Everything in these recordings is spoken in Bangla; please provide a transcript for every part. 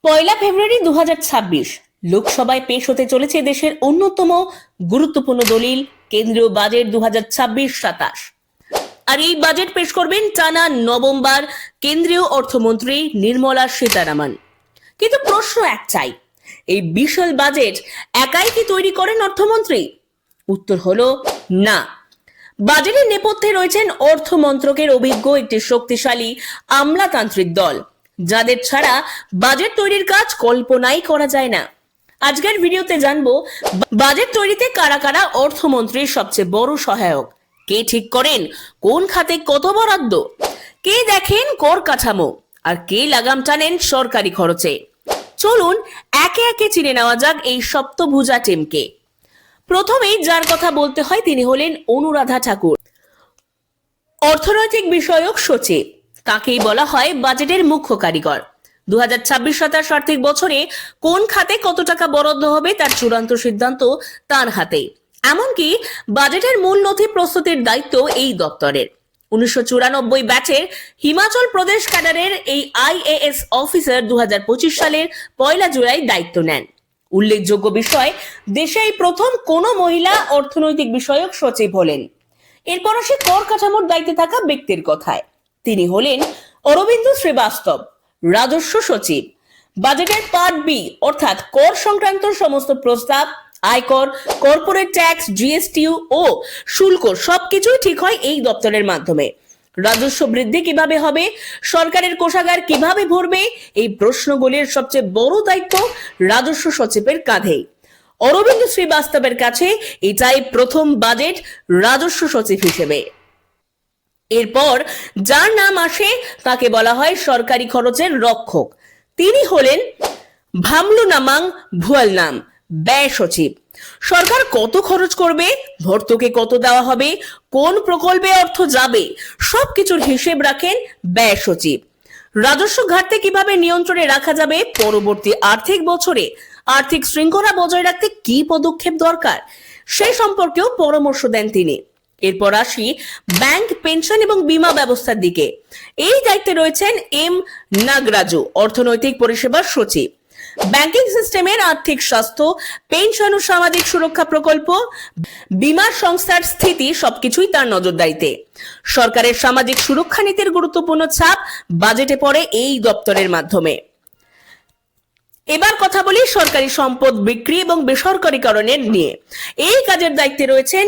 পয়লা ফেব্রুয়ারি 2026 লোকসভায় পেশ হতে চলেছে দেশের অন্যতম গুরুত্বপূর্ণ দলিল কেন্দ্রীয় বাজেট 2026-27। আর এই বাজেট পেশ করবেন টানা নবমবার কেন্দ্রীয় অর্থমন্ত্রী নির্মলা সীতারামন। কিন্তু প্রশ্ন একটাই, এই বিশাল বাজেট একাই কি তৈরি করেন অর্থমন্ত্রী? উত্তর হলো না। বাজেটের নেপথ্যে রয়েছেন অর্থ মন্ত্রকের অভিজ্ঞ একটি শক্তিশালী আমলাতান্ত্রিক দল, যাদের ছাড়া বাজেট তৈরির কাজ কল্পনাই করা যায় না। আজকের ভিডিওতে জানবো বাজেট তৈরিতে কারা কারা অর্থমন্ত্রীর সবচেয়ে বড় সহায়ক, কে ঠিক করেন কোন খাতে কত বরাদ্দ, কে দেখেন কর কাঠামো, আর কে লাগাম টানেন সরকারি খরচে। চলুন একে একে চিনে নেওয়া যাক এই সপ্তভুজা টিমকে। প্রথমেই যার কথা বলতে হয় তিনি হলেন অনুরাধা ঠাকুর, অর্থনৈতিক বিষয়ক সচিব। তাকেই বলা হয় বাজেটের মুখ্য কারিগর। 2026-27 আর্থিক বছরে কোন খাতে কত টাকা বরাদ্দ হবে তার চূড়ান্ত সিদ্ধান্ত তার হাতে। এমনকি বাজেটের মূল নথি প্রস্তুতির দায়িত্ব এই দপ্তরের। 1994 ব্যাচের হিমাচল প্রদেশ ক্যাডারের এই IAS অফিসার 2025 সালের 1 জুলাই দায়িত্ব নেন। উল্লেখযোগ্য বিষয়, দেশে এই প্রথম কোন মহিলা অর্থনৈতিক বিষয়ক সচিব হলেন। এরপর আসে কর কাঠামোর দায়িত্বে থাকা ব্যক্তির কথায়। তিনি হলেন অরবিন্দ শ্রীবাস্তব, রাজস্ব সচিব। বাজেটের পার্ট বি অর্থাৎ কর সংক্রান্ত সমস্ত প্রস্তাব, আয়কর, কর্পোরেট ট্যাক্স, জিএসটি ও শুল্ক সবকিছুই ঠিক হয় এই দপ্তরের মাধ্যমে। রাজস্ব বৃদ্ধি কিভাবে হবে, সরকারের কোষাগার কিভাবে ভরবে, এই প্রশ্নগুলির সবচেয়ে বড় দায়িত্ব রাজস্ব সচিবের কাঁধে। অরবিন্দ শ্রীবাস্তবের কাছে এটাই প্রথম বাজেট রাজস্ব সচিব হিসেবে। এরপর যার নাম আসে তাকে বলা হয় সরকারি খরচের রক্ষক। তিনি হলেন ভামলু নামাং ভুয়ালনাম, ব্যয় সচিব। সরকার কত খরচ করবে, ভর্তুকি কত দেওয়া হবে, কোন প্রকল্পে অর্থ যাবে, সবকিছুর হিসেব রাখেন ব্যয় সচিব। রাজস্ব ঘাটতি কিভাবে নিয়ন্ত্রণে রাখা যাবে, পরবর্তী আর্থিক বছরে আর্থিক শৃঙ্খলা বজায় রাখতে কি পদক্ষেপ দরকার, সে সম্পর্কেও পরামর্শ দেন তিনি। এরপর আসি ব্যাংক, পেনশন এবং বীমা ব্যবস্থার দিকে। এই দায়িত্বে রয়েছেন এম নাগরাজু, অর্থনৈতিক পরিষেবার সচিব। ব্যাংকিং সিস্টেমের আর্থিক স্বাস্থ্য, পেনশন ও সামাজিক সুরক্ষা প্রকল্প, বীমা সংস্থার স্থিতি সবকিছুই তার নজরদারিতে। সরকারের সামাজিক সুরক্ষা নীতির গুরুত্বপূর্ণ ছাপ বাজেটে পড়ে এই দপ্তরের মাধ্যমে। এবার কথা বলি সরকারি সম্পদ বিক্রি এবং বেসরকারীকরণের নিয়ে। এই কাজের দায়িত্বে রয়েছেন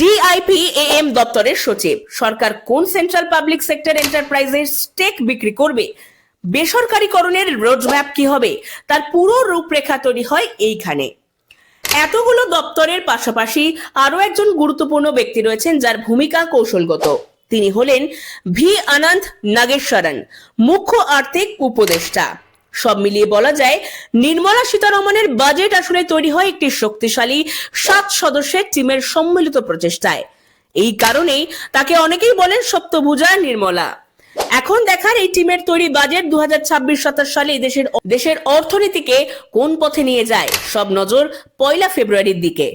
DIPAM দপ্তরের সচিব। সরকার কোন সেন্ট্রাল পাবলিক সেক্টর এন্টারপ্রাইজের স্টেক বিক্রি করবে, বেসরকারীকরণের রোডম্যাপ কি হবে, তার পুরো রূপরেখা তৈরি হয় এইখানে। এতগুলো দপ্তরের পাশাপাশি আরো একজন গুরুত্বপূর্ণ ব্যক্তি রয়েছেন যার ভূমিকা কৌশলগত। তিনি হলেন ভি অনন্ত নাগেশ্বরন, মুখ্য আর্থিক উপদেষ্টা। সব মিলিয়ে বলা যায় নির্মলা সীতারমনের বাজেট আসলে তৈরি হয় একটি শক্তিশালী 7 সদস্যের টিমের সম্মিলিত প্রচেষ্টায়। এই কারণেই তাকে অনেকেই বলেন সপ্তভুজা নির্মলা। এখন দেখার এই টিমের তৈরি বাজেট 2026-27 সালে দেশের অর্থনীতিকে কোন পথে নিয়ে যায়। সব নজর 1 ফেব্রুয়ারির দিকে।